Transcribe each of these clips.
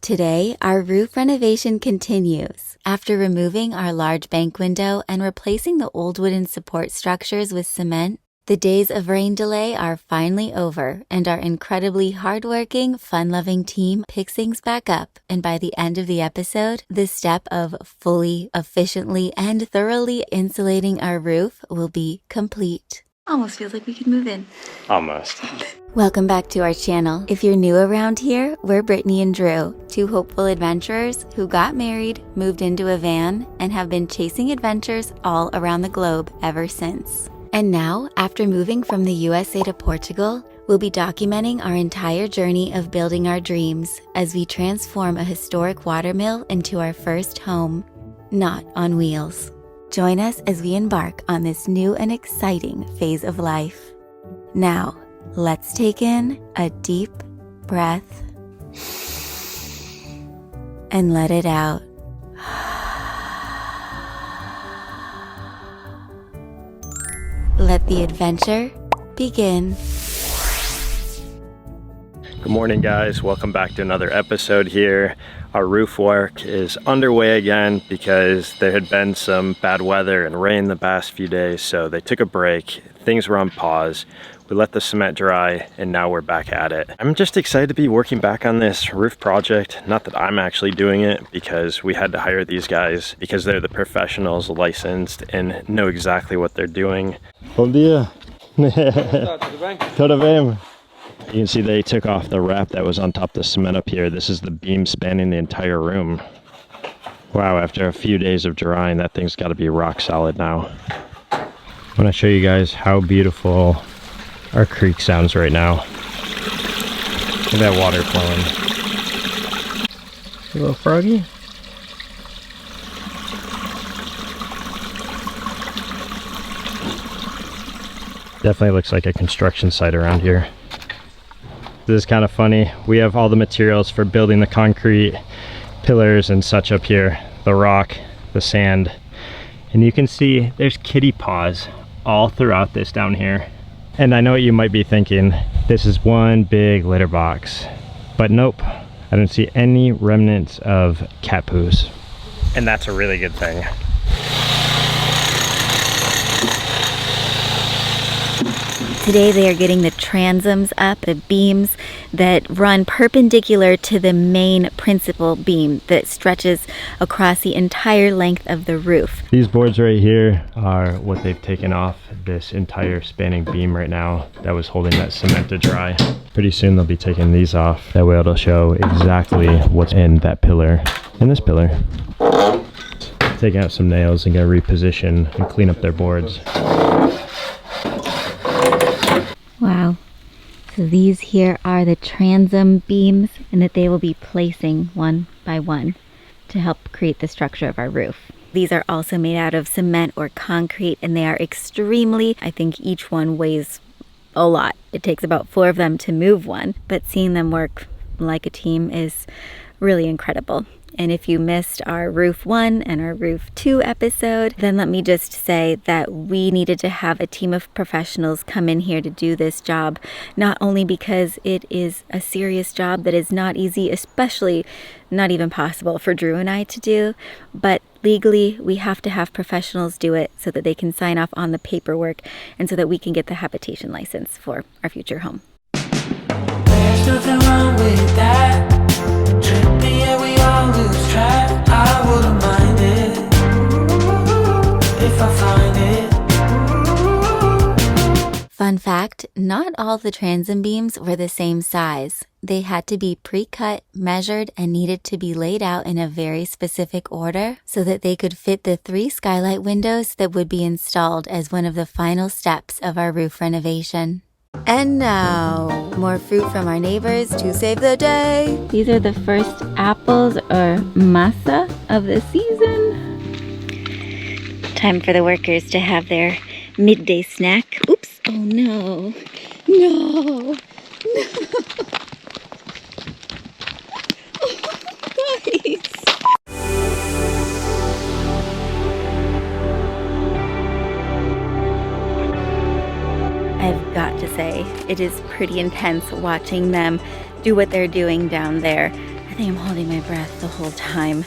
Today, our roof renovation continues. After removing our large bank window and replacing the old wooden support structures with cement, the days of rain delay are finally over, and our incredibly hardworking, fun-loving team picks things back up. And by the end of the episode, the step of fully, efficiently, and thoroughly insulating our roof will be complete. Almost feels like we could move in. Almost. Welcome back to our channel. If you're new around here, we're Brittany and Drew, two hopeful adventurers who got married, moved into a van, and have been chasing adventures all around the globe ever since. And now, after moving from the USA to Portugal, we'll be documenting our entire journey of building our dreams as we transform a historic watermill into our first home, not on wheels. Join us as we embark on this new and exciting phase of life. Now, let's take in a deep breath and let it out. Let the adventure begin. Good morning, guys. Welcome back to another episode here. Our roof work is underway again because there had been some bad weather and rain the past few days, so they took a break. Things were on pause. We let the cement dry and now we're back at it. I'm just excited to be working back on this roof project. Not that I'm actually doing it, because we had to hire these guys because they're the professionals, licensed, and know exactly what they're doing. Bom dia. Tudo bem? You can see they took off the wrap that was on top of the cement up here. This is the beam spanning the entire room. Wow, after a few days of drying, that thing's got to be rock solid now. I want to show you guys how beautiful our creek sounds right now. Look at that water flowing. A little froggy. Definitely looks like a construction site around here. This is kind of funny. We have all the materials for building the concrete pillars and such up here. The rock, the sand. And you can see there's kitty paws all throughout this down here. And I know what you might be thinking. This is one big litter box. But nope. I don't see any remnants of cat poos. And that's a really good thing. Today they are getting the transoms up, the beams that run perpendicular to the main principal beam that stretches across the entire length of the roof. These boards right here are what they've taken off this entire spanning beam right now that was holding that cement to dry. Pretty soon they'll be taking these off. That way it'll show exactly what's in that pillar and this pillar. Taking out some nails and gonna reposition and clean up their boards. Wow. So these here are the transom beams, and that they will be placing one by one to help create the structure of our roof. These are also made out of cement or concrete, and they are extremely, I think each one weighs a lot. It takes about 4 of them to move one, but seeing them work like a team is really incredible. And if you missed our Roof 1 and our Roof 2 episode, then let me just say that we needed to have a team of professionals come in here to do this job, not only because it is a serious job that is not easy, especially not even possible for Drew and I to do, but legally we have to have professionals do it so that they can sign off on the paperwork and so that we can get the habitation license for our future home. There's nothing wrong with that. Tripping, yeah, we all lose track. I wouldn't mind it if I find it. Fun fact, not all the transom beams were the same size. They had to be pre-cut, measured, and needed to be laid out in a very specific order so that they could fit the 3 skylight windows that would be installed as one of the final steps of our roof renovation. And now, more fruit from our neighbors to save the day. These are the first apples or masa of the season. Time for the workers to have their midday snack. Oops, oh no, no, no. Oh, guys. I've got to say, it is pretty intense watching them do what they're doing down there. I think I'm holding my breath the whole time.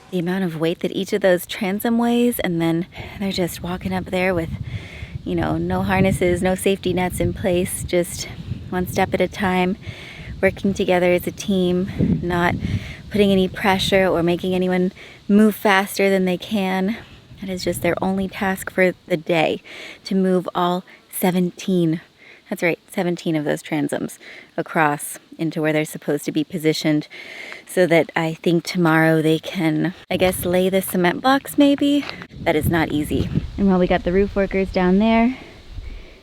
The amount of weight that each of those transom weighs, and then they're just walking up there with, you know, no harnesses, no safety nets in place, just one step at a time, working together as a team, not putting any pressure or making anyone move faster than they can. It is just their only task for the day, to move all 17, that's right, 17 of those transoms across into where they're supposed to be positioned, so that I think tomorrow they can, I guess, lay the cement blocks maybe. That is not easy. And while we got the roof workers down there,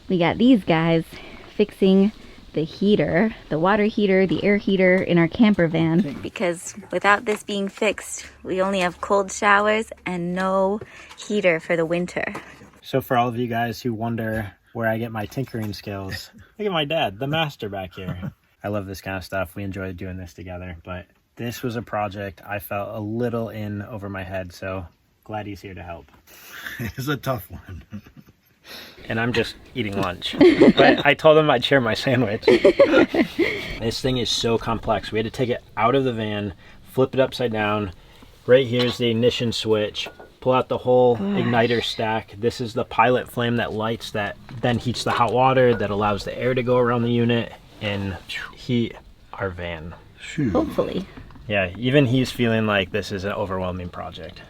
we got these guys fixing the heater, the water heater, the air heater in our camper van. Because without this being fixed, we only have cold showers and no heater for the winter. So for all of you guys who wonder where I get my tinkering skills, look at my dad, the master back here. I love this kind of stuff. We enjoy doing this together, but this was a project I felt a little in over my head, so glad he's here to help. It's a tough one. And I'm just eating lunch. But I told him I'd share my sandwich. This thing is so complex. We had to take it out of the van, flip it upside down. Right here's the ignition switch. Pull out the whole igniter stack. This is the pilot flame that lights, that then heats the hot water, that allows the air to go around the unit and heat our van. Hopefully. Yeah, even he's feeling like this is an overwhelming project.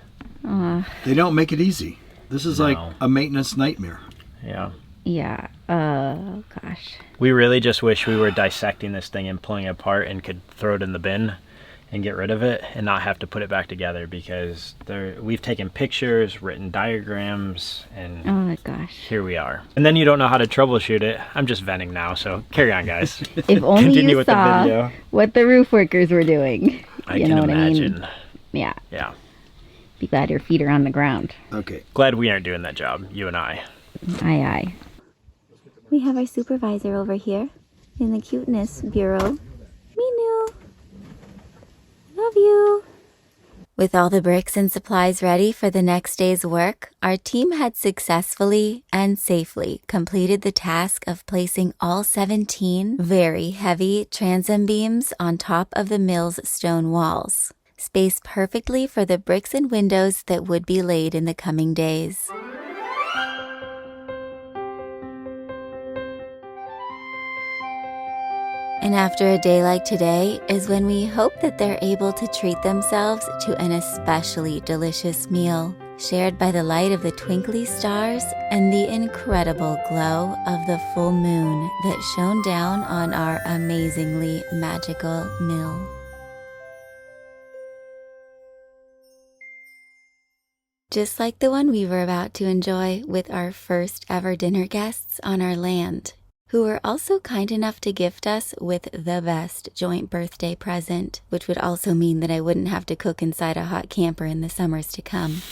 They don't make it easy. This is like a maintenance nightmare. Yeah. Yeah. Oh, gosh. We really just wish we were dissecting this thing and pulling it apart and could throw it in the bin and get rid of it and not have to put it back together, because we've taken pictures, written diagrams, and Oh my gosh. here we are. And then you don't know how to troubleshoot it. I'm just venting now, so carry on, guys. If only Continue you with the saw video. what the roof workers were doing. I You can know what imagine. I mean? Yeah. Yeah. Be glad your feet are on the ground. Okay. Glad we aren't doing that job, you and I. Aye, aye. We have our supervisor over here in the cuteness bureau. Minu. Love you. With all the bricks and supplies ready for the next day's work, our team had successfully and safely completed the task of placing all 17 very heavy transom beams on top of the mill's stone walls, spaced perfectly for the bricks and windows that would be laid in the coming days. And after a day like today is when we hope that they're able to treat themselves to an especially delicious meal, shared by the light of the twinkly stars and the incredible glow of the full moon that shone down on our amazingly magical mill. Just like the one we were about to enjoy with our first ever dinner guests on our land, who were also kind enough to gift us with the best joint birthday present, which would also mean that I wouldn't have to cook inside a hot camper in the summers to come.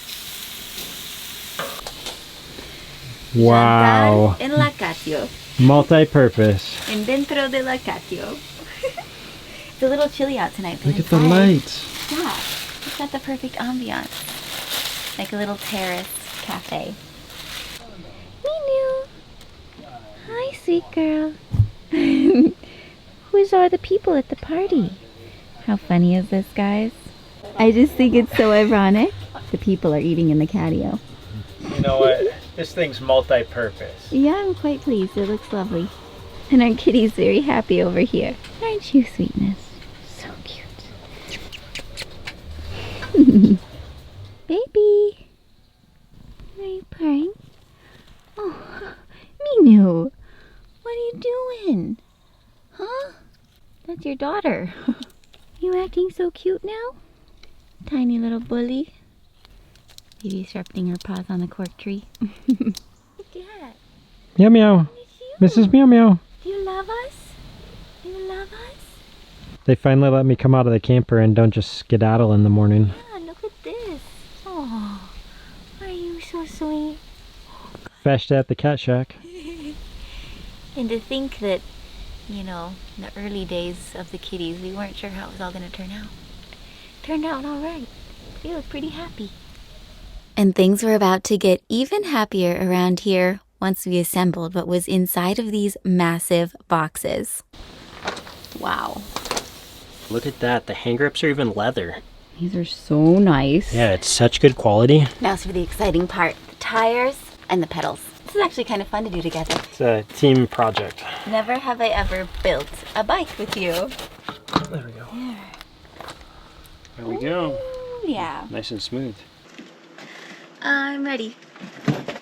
Wow. En la catio. Multi-purpose. En dentro de la catio. It's a little chilly out tonight. But Look at the inside, lights. Yeah, it's got the perfect ambiance. Like a little terrace cafe. Minu. Hi, sweet girl. Who's all the people at the party? How funny is this, guys? I just think it's so ironic. The people are eating in the catio. You know what? This thing's multi-purpose. Yeah, I'm quite pleased. It looks lovely. And our kitty's very happy over here. Aren't you, sweetness? So cute. Baby. Are you purring? Oh, Minu. What are you doing? Huh? That's your daughter. You acting so cute now? Tiny little bully. Baby's sharpening her paws on the cork tree. Look at that. Meow meow. It's you. Mrs. Meow Meow. Do you love us? Do you love us? They finally let me come out of the camper and don't just skedaddle in the morning. Yeah, look at this. Oh, are you so sweet? Fetched at the cat shack. And to think that, you know, in the early days of the kitties, we weren't sure how it was all going to turn out. Turned out all right. We look pretty happy. And things were about to get even happier around here once we assembled what was inside of these massive boxes. Wow. Look at that. The hand grips are even leather. These are so nice. Yeah, it's such good quality. Now for the exciting part, the tires and the pedals. This is actually kind of fun to do together. It's a team project. Never have I ever built a bike with you. There we go. There we go. Ooh, yeah. Nice and smooth. I'm ready.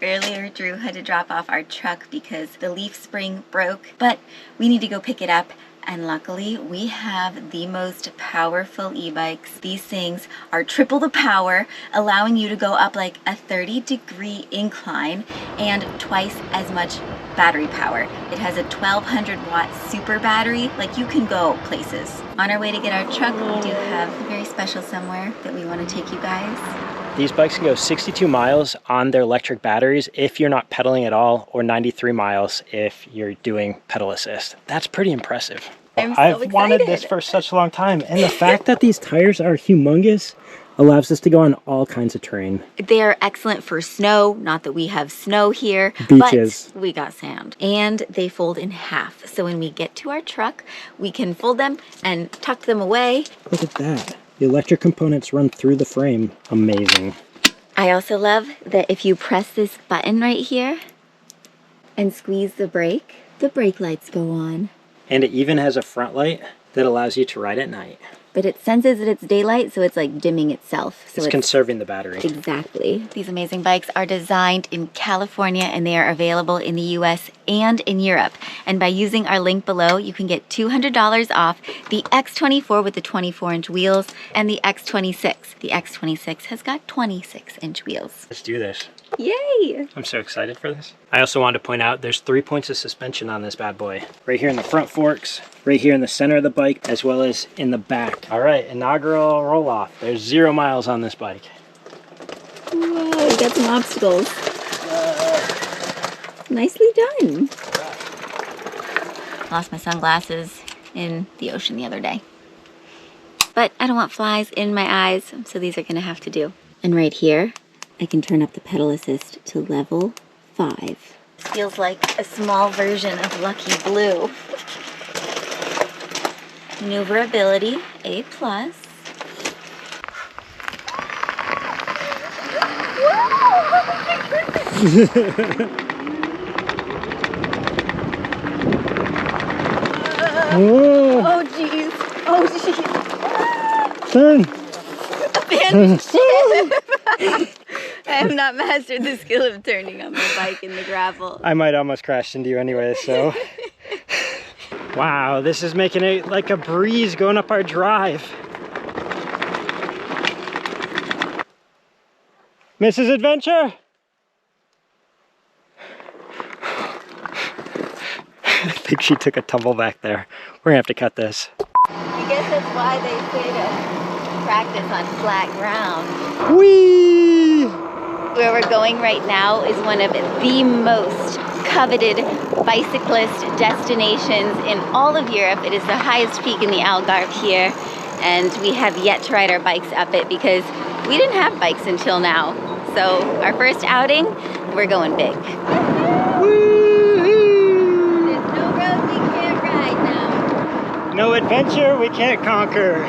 Earlier, Drew had to drop off our truck because the leaf spring broke, but we need to go pick it up. And luckily, we have the most powerful e-bikes. These things are triple the power, allowing you to go up like a 30-degree incline and twice as much battery power. It has a 1200-watt super battery, like you can go places. On our way to get our truck, we do have a very special somewhere that we want to take you guys. These bikes can go 62 miles on their electric batteries if you're not pedaling at all, or 93 miles if you're doing pedal assist. That's pretty impressive. I'm so I've wanted this for such a long time, and the fact that these tires are humongous allows us to go on all kinds of terrain. They are excellent for snow, not that we have snow here, Beaches. but we got sand. And they fold in half, so when we get to our truck, we can fold them and tuck them away. Look at that. The electric components run through the frame. Amazing. I also love that if you press this button right here and squeeze the brake lights go on. And it even has a front light that allows you to ride at night. But it senses that it's daylight, so it's like dimming itself. So It's conserving the battery. Exactly. These amazing bikes are designed in California and they are available in the US and in Europe. And by using our link below, you can get $200 off the X24 with the 24-inch wheels and the X26. The X26 has got 26-inch wheels. Let's do this. Yay! I'm so excited for this. I also wanted to point out there's 3 points of suspension on this bad boy. Right here in the front forks, right here in the center of the bike, as well as in the back. All right, inaugural roll off. There's 0 miles on this bike. Whoa, we got some obstacles. Nicely done. Lost my sunglasses in the ocean the other day. But I don't want flies in my eyes, so these are gonna have to do. And right here, I can turn up the pedal assist to level 5. This feels like a small version of Lucky Blue. Maneuverability, A+. Whoa! Oh jeez! Oh jeez! Turn! Abandoned ship! I have not mastered the skill of turning on my bike in the gravel. I might almost crash into you anyway, so. Wow, this is making it like a breeze going up our drive. Mrs. Adventure? I think she took a tumble back there. We're gonna have to cut this. I guess that's why they say to practice on flat ground. Whee! Where we're going right now is one of the most coveted bicyclist destinations in all of Europe. It is the highest peak in the Algarve here, and we have yet to ride our bikes up it because we didn't have bikes until now. So our first outing, we're going big. There's no road we can't ride now. No adventure we can't conquer.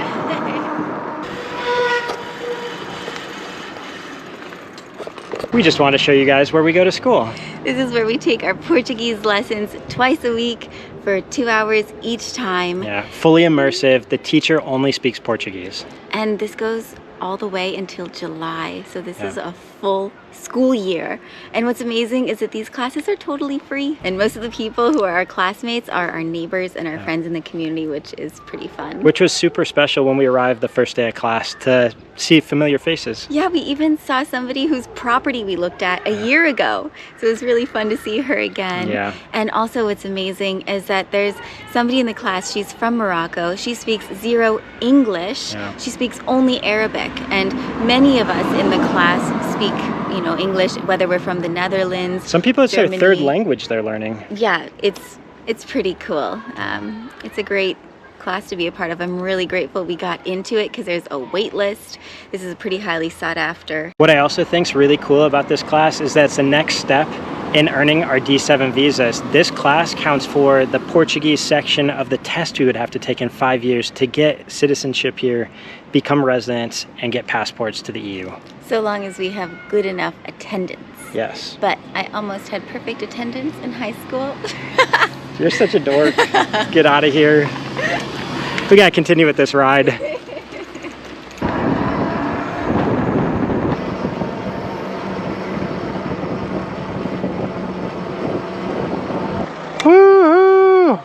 We just want to show you guys where we go to school. This is where we take our Portuguese lessons twice a week for 2 hours each time. Yeah, fully immersive. The teacher only speaks Portuguese. And this goes all the way until July. So this is a full school year. And what's amazing is that these classes are totally free. And most of the people who are our classmates are our neighbors and our friends in the community, which is pretty fun. Which was super special when we arrived the first day of class to see familiar faces. Yeah, we even saw somebody whose property we looked at a year ago. So it was really fun to see her again. Yeah. And also what's amazing is that there's somebody in the class, she's from Morocco. She speaks 0 English. Yeah. She speaks only Arabic. And many of us in the class speak, you know, English, whether we're from the Netherlands. Some people, it's Germany. their third language they're learning. Yeah, it's pretty cool. It's a great class to be a part of. I'm really grateful we got into it because there's a wait list. This is a pretty highly sought after. What I also think is really cool about this class is that it's the next step in earning our D7 visas. This class counts for the Portuguese section of the test we would have to take in 5 years to get citizenship here, become residents, and get passports to the EU. So long as we have good enough attendance. Yes. But I almost had perfect attendance in high school. You're such a dork. Let's get out of here. We gotta continue with this ride. Woo-hoo!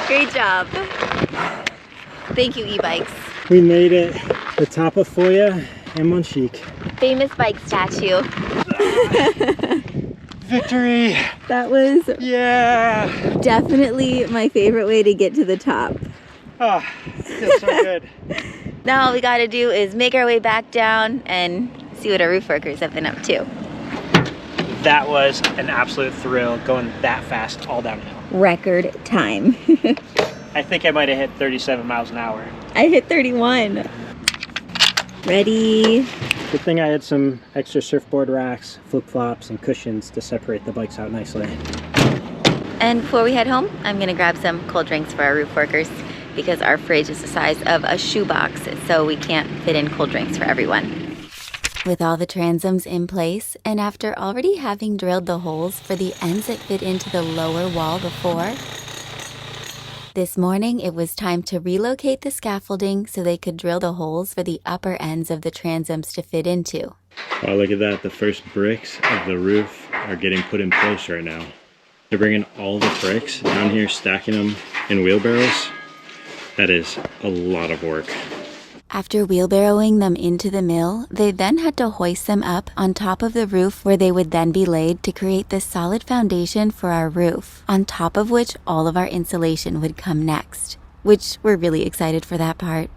Great job. Thank you, Ebikes. We made it. The top of Foya and Monchique. Famous bike statue. Victory! That was Yeah! definitely my favorite way to get to the top. Oh, feels so good. Now all we gotta do is make our way back down and see what our roof workers have been up to. That was an absolute thrill, going that fast all downhill. Record time. I think I might have hit 37 miles an hour. I hit 31. Ready? Good thing I had some extra surfboard racks, flip-flops, and cushions to separate the bikes out nicely. And before we head home, I'm gonna grab some cold drinks for our roof workers because our fridge is the size of a shoebox, so we can't fit in cold drinks for everyone. With all the transoms in place, and after already having drilled the holes for the ends that fit into the lower wall before, this morning it was time to relocate the scaffolding so they could drill the holes for the upper ends of the transoms to fit into. Oh, look at that. The first bricks of the roof are getting put in place right now. They're bringing all the bricks down here, stacking them in wheelbarrows. That is a lot of work. After wheelbarrowing them into the mill, they then had to hoist them up on top of the roof where they would then be laid to create the solid foundation for our roof, on top of which all of our insulation would come next, which we're really excited for that part.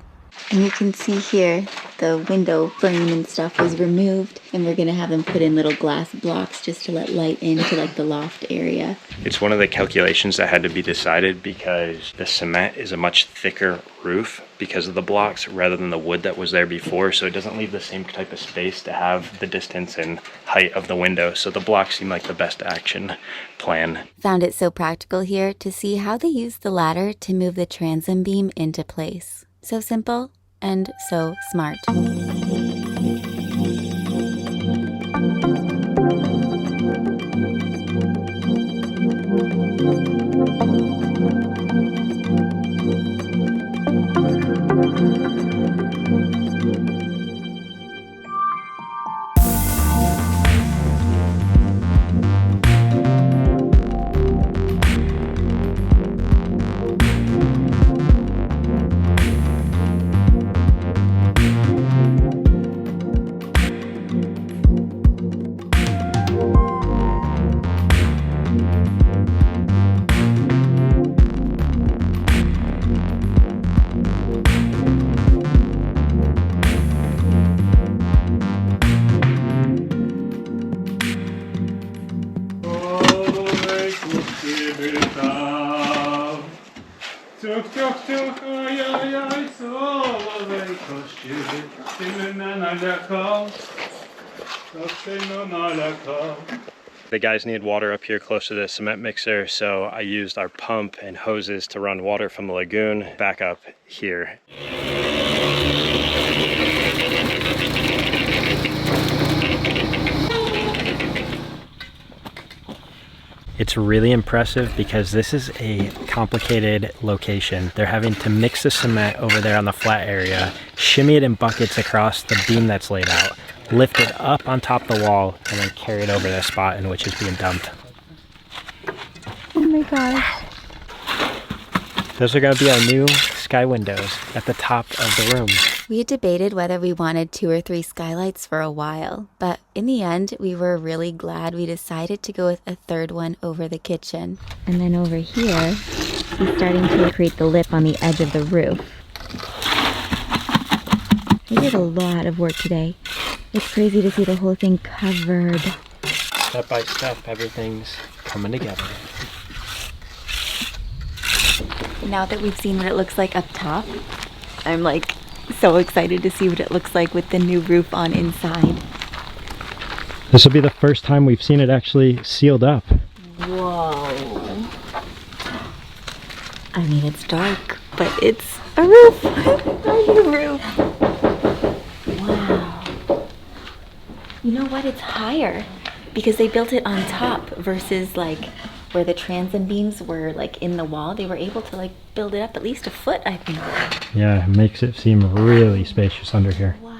And you can see here the window frame and stuff was removed, and we're gonna have them put in little glass blocks just to let light into like the loft area. It's one of the calculations that had to be decided because the cement is a much thicker roof because of the blocks rather than the wood that was there before, so it doesn't leave the same type of space to have the distance and height of the window, so the blocks seem like the best action plan. Found it so practical here to see how they used the ladder to move the transom beam into place. So simple and so smart. The guys needed water up here close to the cement mixer, so I used our pump and hoses to run water from the lagoon back up here. It's really impressive because this is a complicated location. They're having to mix the cement over there on the flat area, shimmy it in buckets across the beam that's laid out, lift it up on top of the wall, and then carry it over the spot in which it's being dumped. Oh my gosh. Those are going to be our new sky windows at the top of the room. We had debated whether we wanted 2 or 3 skylights for a while, but in the end, we were really glad we decided to go with a 3rd one over the kitchen. And then over here, he's starting to create the lip on the edge of the roof. We did a lot of work today. It's crazy to see the whole thing covered. Step by step, everything's coming together. Now that we've seen what it looks like up top, I'm like so excited to see what it looks like with the new roof on inside. This will be the first time we've seen it actually sealed up. Whoa. I mean, it's dark, but it's a roof. A roof. Wow. You know what? It's higher because they built it on top versus like where the transom beams were like in the wall. They were able to like build it up at least a foot, I think. Yeah, it makes it seem really spacious under here. Wow.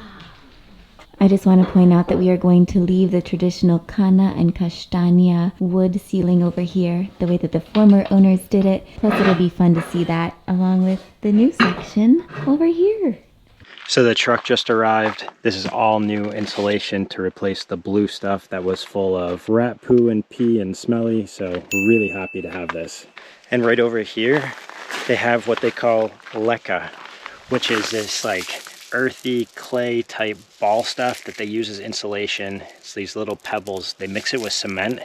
I just want to point out that we are going to leave the traditional cana and castaña wood ceiling over here, the way that the former owners did it. Plus it'll be fun to see that along with the new section over here. So the truck just arrived. This is all new insulation to replace the blue stuff that was full of rat poo and pee and smelly. So we're really happy to have this. And right over here, they have what they call leca, which is this like earthy clay type ball stuff that they use as insulation. It's these little pebbles. They mix it with cement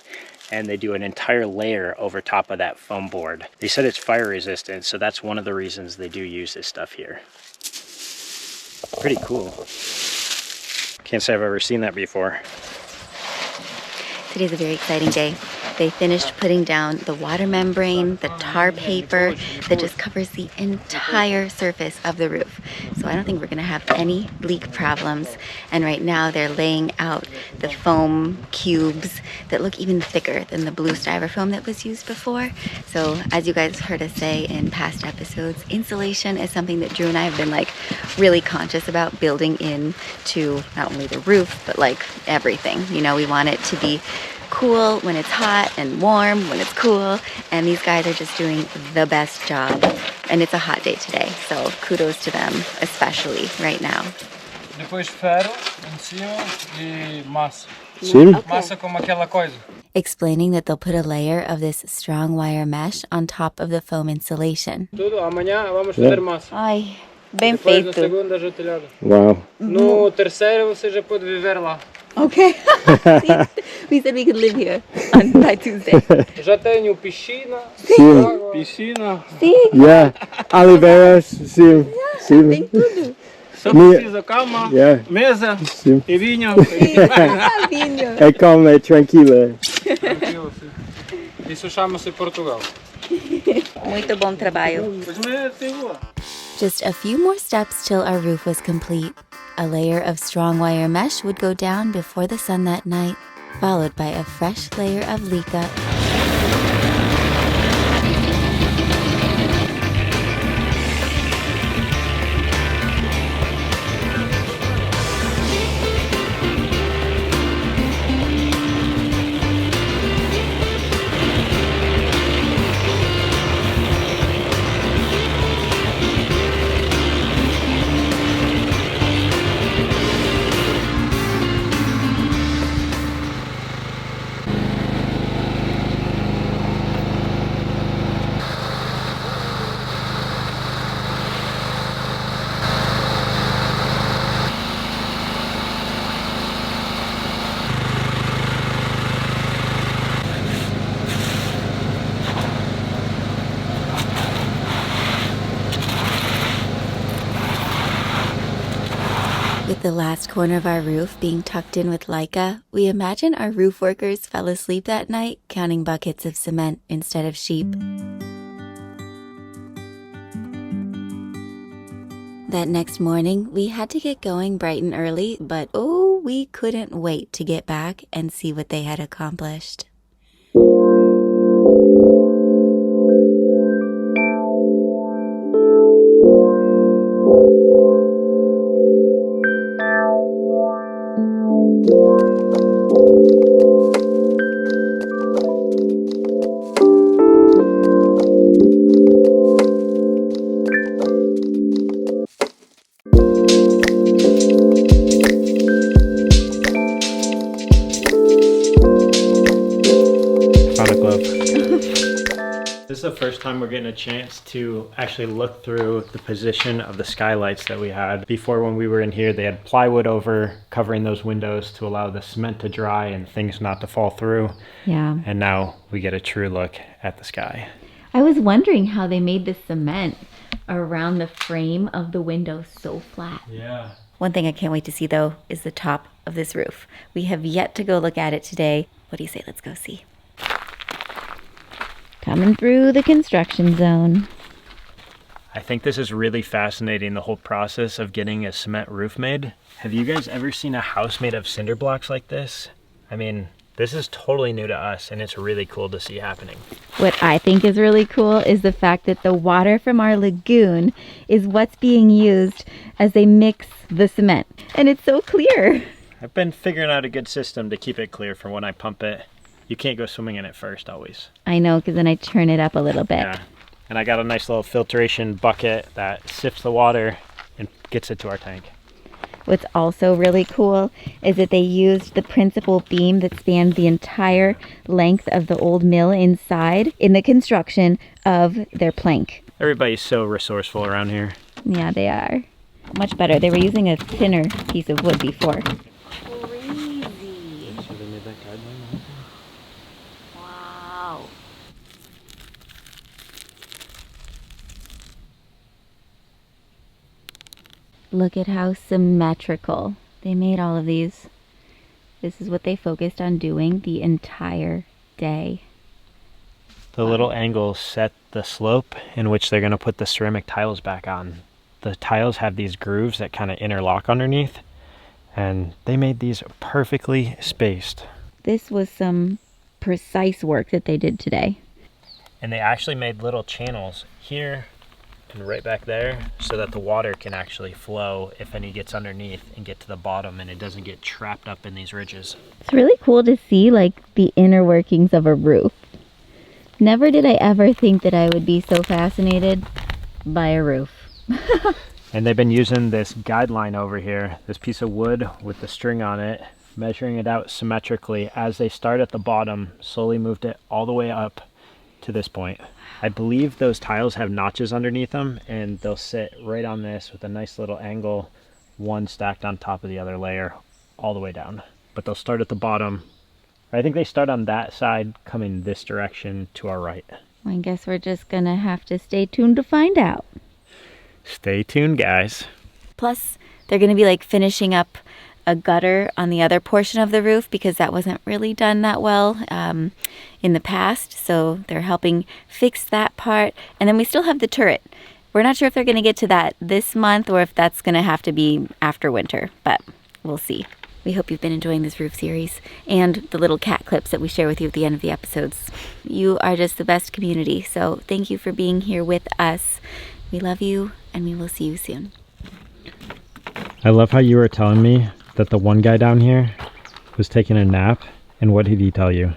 and they do an entire layer over top of that foam board. They said it's fire resistant, so that's one of the reasons they do use this stuff here. Pretty cool. Can't say I've ever seen that before. Today's a very exciting day. They finished putting down the water membrane, the tar paper that just covers the entire surface of the roof. So I don't think we're gonna have any leak problems. And right now they're laying out the foam cubes that look even thicker than the blue styrofoam that was used before. So as you guys heard us say in past episodes, insulation is something that Drew and I have been like really conscious about building into not only the roof, but like everything. You know, we want it to be cool when it's hot and warm when it's cool, and these guys are just doing the best job. And it's a hot day today, so kudos to them, especially right now. Depois ferro em cima e massa. Sim? Massa como aquela coisa. Explaining that they'll put a layer of this strong wire mesh on top of the foam insulation. Tudo, amanhã vamos fazer massa. Ai, bem Depois feito. na segunda já telhado. Wow. No terceiro você já pode viver lá. Okay. We said we could live here by Tuesday. Já tenho piscina, Sim. água, piscina. Yeah. Oliveiras. Sim. Sim. Tem tudo. Só precisa cama, Yeah. mesa Sim. e vinho. Vinho. É calma, é tranquila. Tranquilo, sim. Isso chama-se Portugal. Muito bom trabalho. Pois me tem Just a few more steps till our roof was complete. A layer of strong wire mesh would go down before the sun that night, followed by a fresh layer of leca. With the last corner of our roof being tucked in with Leica, we imagine our roof workers fell asleep that night counting buckets of cement instead of sheep. That next morning, we had to get going bright and early, but oh, we couldn't wait to get back and see what they had accomplished. This is the first time we're getting a chance to actually look through the position of the skylights that we had. Before, when we were in here, they had plywood over covering those windows to allow the cement to dry and things not to fall through. Yeah. And now we get a true look at the sky. I was wondering how they made the cement around the frame of the window so flat. Yeah. One thing I can't wait to see though is the top of this roof. We have yet to go look at it today. What do you say? Let's go see. Coming through the construction zone. I think this is really fascinating, the whole process of getting a cement roof made. Have you guys ever seen a house made of cinder blocks like this? I mean, this is totally new to us and it's really cool to see happening. What I think is really cool is the fact that the water from our lagoon is what's being used as they mix the cement. And it's so clear. I've been figuring out a good system to keep it clear for when I pump it. You can't go swimming in it first always. I know, because then I turn it up a little bit. Yeah. And I got a nice little filtration bucket that sifts the water and gets it to our tank. What's also really cool is that they used the principal beam that spans the entire length of the old mill inside in the construction of their plank. Everybody's so resourceful around here. Yeah, they are. Much better. They were using a thinner piece of wood before. Crazy. So they made that guideline? Wow. Look at how symmetrical they made all of these. This is what they focused on doing the entire day. The little angles set the slope in which they're going to put the ceramic tiles back on. The tiles have these grooves that kind of interlock underneath, and they made these perfectly spaced. This was some precise work that they did today. And they actually made little channels here and right back there so that the water can actually flow if any gets underneath and get to the bottom and it doesn't get trapped up in these ridges. It's really cool to see like the inner workings of a roof. Never did I ever think that I would be so fascinated by a roof. And they've been using this guideline over here, this piece of wood with the string on it, measuring it out symmetrically as they start at the bottom, slowly moved it all the way up to this point. I believe those tiles have notches underneath them and they'll sit right on this with a nice little angle, one stacked on top of the other layer all the way down. But they'll start at the bottom. I think they start on that side coming this direction to our right. I guess we're just gonna have to stay tuned to find out. Stay tuned, guys. Plus, they're gonna be like finishing up a gutter on the other portion of the roof because that wasn't really done that well in the past. So they're helping fix that part. And then we still have the turret. We're not sure if they're going to get to that this month or if that's going to have to be after winter, but we'll see. We hope you've been enjoying this roof series and the little cat clips that we share with you at the end of the episodes. You are just the best community. So thank you for being here with us. We love you and we will see you soon. I love how you were telling me that the one guy down here was taking a nap, and what did he tell you?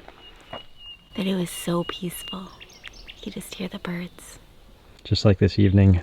That it was so peaceful. You could just hear the birds. Just like this evening.